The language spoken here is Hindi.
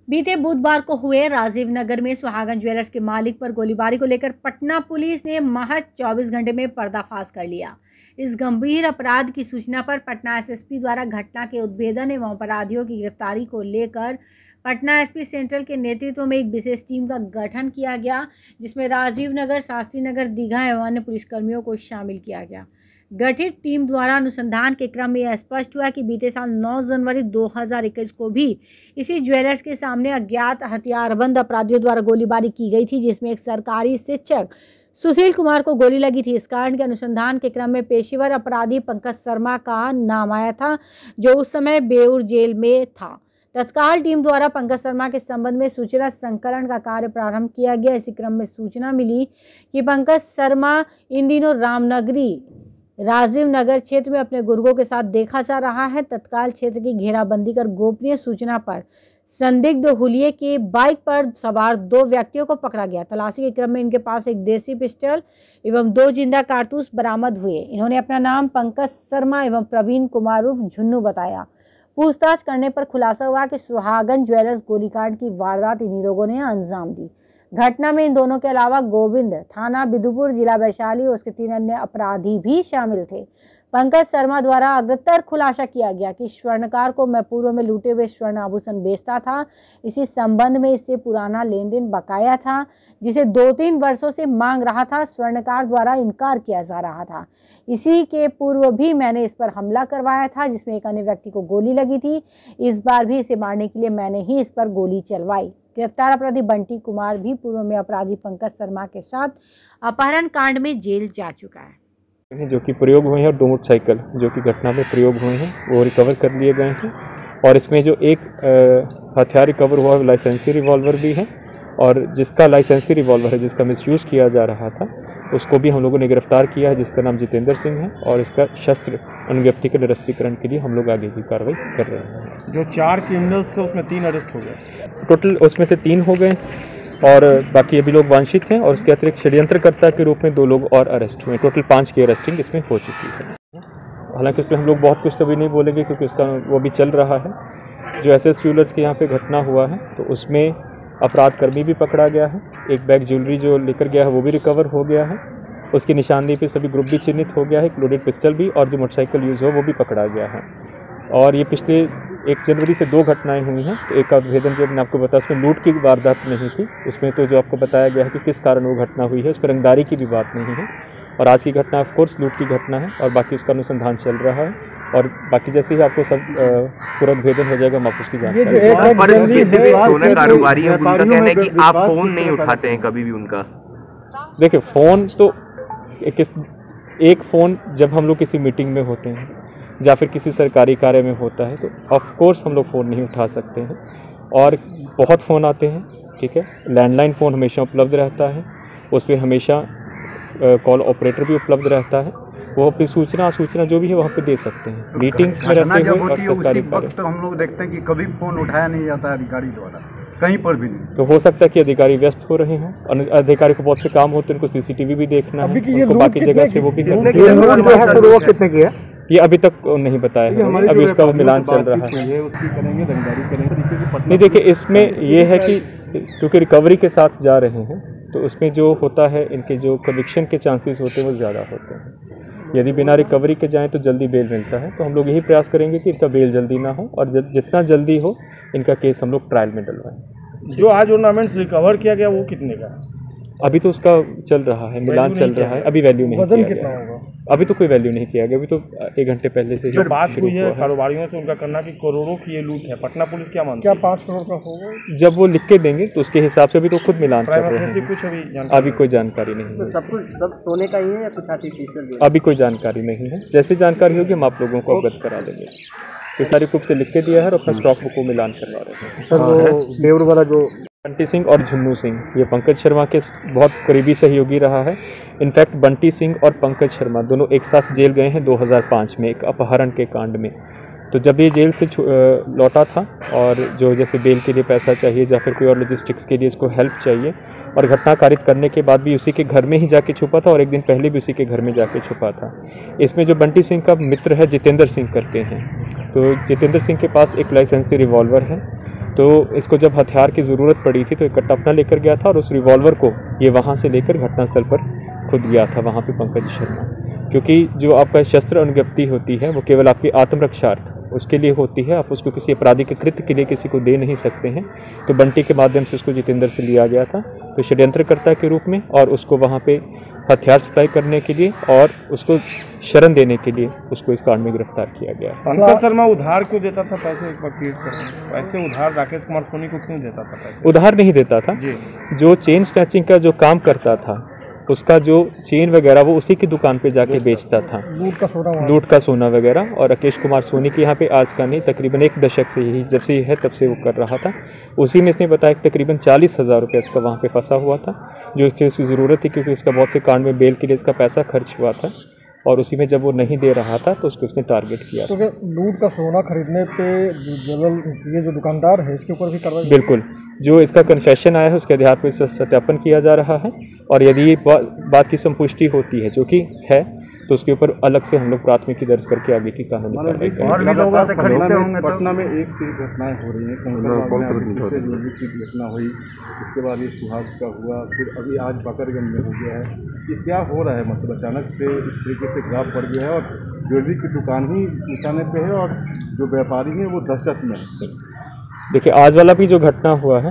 बीते बुधवार को हुए राजीव नगर में सुहागन ज्वेलर्स के मालिक पर गोलीबारी को लेकर पटना पुलिस ने महज 24 घंटे में पर्दाफाश कर लिया। इस गंभीर अपराध की सूचना पर पटना एसएसपी द्वारा घटना के उद्भेदन एवं अपराधियों की गिरफ्तारी को लेकर पटना एसपी सेंट्रल के नेतृत्व में एक विशेष टीम का गठन किया गया, जिसमें राजीव नगर, शास्त्री नगर, दीघा एवं अन्य पुलिसकर्मियों को शामिल किया गया। गठित टीम द्वारा अनुसंधान के क्रम में यह स्पष्ट हुआ कि बीते साल 9 जनवरी 2021 को भी इसी ज्वेलर्स के सामने अज्ञात हथियारबंद अपराधियों द्वारा गोलीबारी की गई थी, जिसमें एक सरकारी शिक्षक सुशील कुमार को गोली लगी थी। इस कांड के अनुसंधान के क्रम में पेशेवर अपराधी पंकज शर्मा का नाम आया था, जो उस समय बेउर जेल में था। तत्काल टीम द्वारा पंकज शर्मा के संबंध में सूचना संकलन का कार्य प्रारंभ किया गया। इसी क्रम में सूचना मिली कि पंकज शर्मा इन दिनों रामनगरी राजीव नगर क्षेत्र में अपने गुर्गों के साथ देखा जा रहा है। तत्काल क्षेत्र की घेराबंदी कर गोपनीय सूचना पर संदिग्ध हुलिये की बाइक पर सवार 2 व्यक्तियों को पकड़ा गया। तलाशी के क्रम में इनके पास एक देसी पिस्टल एवं 2 जिंदा कारतूस बरामद हुए। इन्होंने अपना नाम पंकज शर्मा एवं प्रवीण कुमार उर्फ झुन्नू बताया। पूछताछ करने पर खुलासा हुआ कि सुहागन ज्वेलर्स गोलीकांड की वारदात इन्हीं लोगों ने अंजाम दी। घटना में इन दोनों के अलावा गोविंद थाना बिदुपुर, जिला वैशाली और उसके 3 अन्य अपराधी भी शामिल थे। पंकज शर्मा द्वारा अग्रतर खुलासा किया गया कि स्वर्णकार को मैं पूर्व में लूटे हुए स्वर्ण आभूषण बेचता था। इसी संबंध में इससे पुराना लेन देन बकाया था, जिसे 2-3 वर्षों से मांग रहा था। स्वर्णकार द्वारा इनकार किया जा रहा था। इसी के पूर्व भी मैंने इस पर हमला करवाया था, जिसमें एक अन्य व्यक्ति को गोली लगी थी। इस बार भी इसे मारने के लिए मैंने ही इस पर गोली चलवाई। गिरफ्तार अपराधी बंटी कुमार भी पूर्व में अपराधी पंकज शर्मा के साथ अपहरण कांड में जेल जा चुका है। जो कि प्रयोग हुए हैं और 2 मोटरसाइकिल जो कि घटना में प्रयोग हुए हैं वो रिकवर कर लिए गए हैं। और इसमें जो एक हथियार रिकवर हुआ लाइसेंसी रिवॉल्वर भी है, और जिसका लाइसेंसी रिवॉल्वर है जिसका मिसयूज़ किया जा रहा था उसको भी हम लोगों ने गिरफ्तार किया है, जिसका नाम जितेंद्र सिंह है। और इसका शस्त्र अन्य व्यक्ति के निरस्तीकरण के लिए हम लोग आगे की कार्रवाई कर रहे हैं। जो 4 क्रिमिनल्स थे उसमें 3 अरेस्ट हो गए, टोटल उसमें से 3 हो गए और बाकी अभी लोग वांछित हैं। और उसके अतिरिक्त षड्यंत्रकर्ता के रूप में 2 लोग और अरेस्ट हुए। टोटल 5 की अरेस्टिंग इसमें हो चुकी है। हालांकि इस पर हम लोग बहुत कुछ तो भी नहीं बोलेंगे क्योंकि उसका वो भी चल रहा है। जो एसएस ज्वेलर्स के यहाँ पे घटना हुआ है तो उसमें अपराध कर्मी भी पकड़ा गया है। एक बैग ज्वेलरी जो लेकर गया है वो भी रिकवर हो गया है। उसकी निशानदेही पे सभी ग्रुप भी चिन्हित हो गया है। एक लोडेड पिस्टल भी और जो मोटरसाइकिल यूज़ हो वो भी पकड़ा गया है। और ये पिछले 1 जनवरी से 2 घटनाएं हुई हैं। तो एक का उद्भेदन जो मैंने आपको बताया उसमें लूट की वारदात नहीं थी। उसमें तो जो आपको बताया गया है कि किस कारण वो घटना हुई है, उस पर रंगदारी की भी बात नहीं है। और आज की घटना ऑफकोर्स लूट की घटना है और बाकी उसका अनुसंधान चल रहा है। और बाकी जैसे ही आपको सब पूरा उद्भेदन हो जाएगा हम आपको उसकी जानकारी। कारोबारियों का कहना है कि आप फोन नहीं उठाते हैं कभी भी उनका। देखिए फ़ोन तो एक फ़ोन जब हम लोग किसी मीटिंग में होते हैं या फिर किसी सरकारी कार्य में होता है तो ऑफ कोर्स हम लोग फ़ोन नहीं उठा सकते हैं। और बहुत फ़ोन आते हैं, ठीक है। लैंडलाइन फ़ोन हमेशा उपलब्ध रहता है, उस पर हमेशा कॉल ऑपरेटर भी उपलब्ध रहता है। वो अपनी सूचना जो भी है वहाँ पे दे सकते हैं मीटिंग्स में रहते हुए और सरकारी कार्य। तो हम लोग देखते हैं कि कभी फ़ोन उठाया नहीं जाता है अधिकारी द्वारा, कहीं पर भी नहीं। तो हो सकता है कि अधिकारी व्यस्त हो रहे हैं और अधिकारी को बहुत से काम होते हैं, उनको सीसीटीवी भी देखना है, उनको बाकी जगह से वो भी करना है। ये अभी तक नहीं बताया है, अभी उसका मिलान चल रहा है। नहीं देखिए इसमें ये है कि क्योंकि रिकवरी के साथ जा रहे हैं तो उसमें जो होता है इनके जो कन्विक्शन के चांसेस होते हैं वो ज़्यादा होते हैं। यदि बिना रिकवरी के जाएं तो जल्दी बेल मिलता है। तो हम लोग यही प्रयास करेंगे कि इनका बेल जल्दी ना हो और जितना जल्दी हो इनका केस हम लोग ट्रायल में डलवाएं। जो आज ऑर्नामेंट्स रिकवर किया गया वो कितने का? अभी तो उसका चल रहा है, मिलान चल रहा है, अभी वैल्यू नहीं किया गया। अभी तो कोई वैल्यू नहीं किया गया, अभी तो 1 घंटे पहले से जो बात हुई है कारोबारियों से उनका कहना कि करोड़ों की ये लूट है। पटना पुलिस क्या मानती है? क्या 5 करोड़ का होगा? जब वो लिख के देंगे तो उसके हिसाब से अभी तो खुद मिलान कर रहे हैं। कुछ अभी कोई जानकारी नहीं है। सब सोने का ही है या कुछ आर्टिफिशियल? अभी कोई जानकारी नहीं है। जैसे जानकारी होगी हम आप लोगों को अवगत करा देंगे। तो सारी बुक से लिख के दिया है और अपना स्टॉक बुक को मिलान करवा रहे हैं। सर बेउर वाला जो बंटी सिंह और झुन्नू सिंह ये पंकज शर्मा के बहुत करीबी सहयोगी रहा है। इनफैक्ट बंटी सिंह और पंकज शर्मा दोनों एक साथ जेल गए हैं 2005 में एक अपहरण के कांड में। तो जब ये जेल से लौटा था और जो जैसे बेल के लिए पैसा चाहिए या फिर कोई और लॉजिस्टिक्स के लिए इसको हेल्प चाहिए और घटना कारित करने के बाद भी उसी के घर में ही जाके छुपा था और एक दिन पहले भी उसी के घर में जाके छुपा था। इसमें जो बंटी सिंह का मित्र है जितेंद्र सिंह करके हैं, तो जितेंद्र सिंह के पास एक लाइसेंसी रिवॉल्वर है तो इसको जब हथियार की ज़रूरत पड़ी थी तो एक कट्टा लेकर गया था और उस रिवॉल्वर को ये वहाँ से लेकर घटनास्थल पर खुद गया था वहाँ पे पंकज शर्मा। क्योंकि जो आपका शस्त्र अनुज्ञप्ति होती है वो केवल आपकी आत्मरक्षार्थ उसके लिए होती है, आप उसको किसी आपराधिक कृत्य के लिए किसी को दे नहीं सकते हैं। तो बंटी के माध्यम से उसको जितेंद्र से लिया गया था तो षड्यंत्रकर्ता के रूप में, और उसको वहाँ पे हथियार सप्लाई करने के लिए और उसको शरण देने के लिए उसको इस कांड में गिरफ्तार किया गया। पंकज शर्मा उधार क्यों देता था पैसे? एक बार क्लियर करें, पैसे उधार राकेश कुमार सोनी को क्यों देता था पैसे? उधार नहीं देता था जी। जो चेन स्नैचिंग का जो काम करता था उसका जो चेन वगैरह वो उसी की दुकान पे जाके बेचता था, लूट का सोना वगैरह। और राकेश कुमार सोनी के यहाँ पे आज का नहीं तकरीबन 1 दशक से ही जब से है तब से वो कर रहा था। उसी में इसने बताया कि तकरीबन 40,000 रुपये इसका वहाँ पे फंसा हुआ था, जो इसकी ज़रूरत थी क्योंकि इसका बहुत से कांड में बेल के लिए इसका पैसा खर्च हुआ था, और उसी में जब वो नहीं दे रहा था तो उसको उसने टारगेट किया। तो लूट का सोना खरीदने पे ये जो दुकानदार है इसके ऊपर भी कार्रवाई? बिल्कुल, जो इसका कन्फेशन आया है उसके आधार पर इसका सत्यापन किया जा रहा है, और यदि ये बात की संपुष्टि होती है जो कि है तो उसके ऊपर अलग से हम लोग प्राथमिकी दर्ज करके आगे की कानूनी कार्रवाई करेंगे। पटना में एक से एक घटनाएं हो रही हैं, की घटना हुई, उसके बाद ये सुहास का हुआ, फिर अभी आज बकरगंज में हो गया है। ये क्या हो रहा है? मतलब अचानक से इस तरीके से ग्राफ बढ़ गया है और ज्वेलरी की दुकान ही निशाने पे है और जो व्यापारी हैं वो दहशत में है। देखिए आज वाला भी जो घटना हुआ है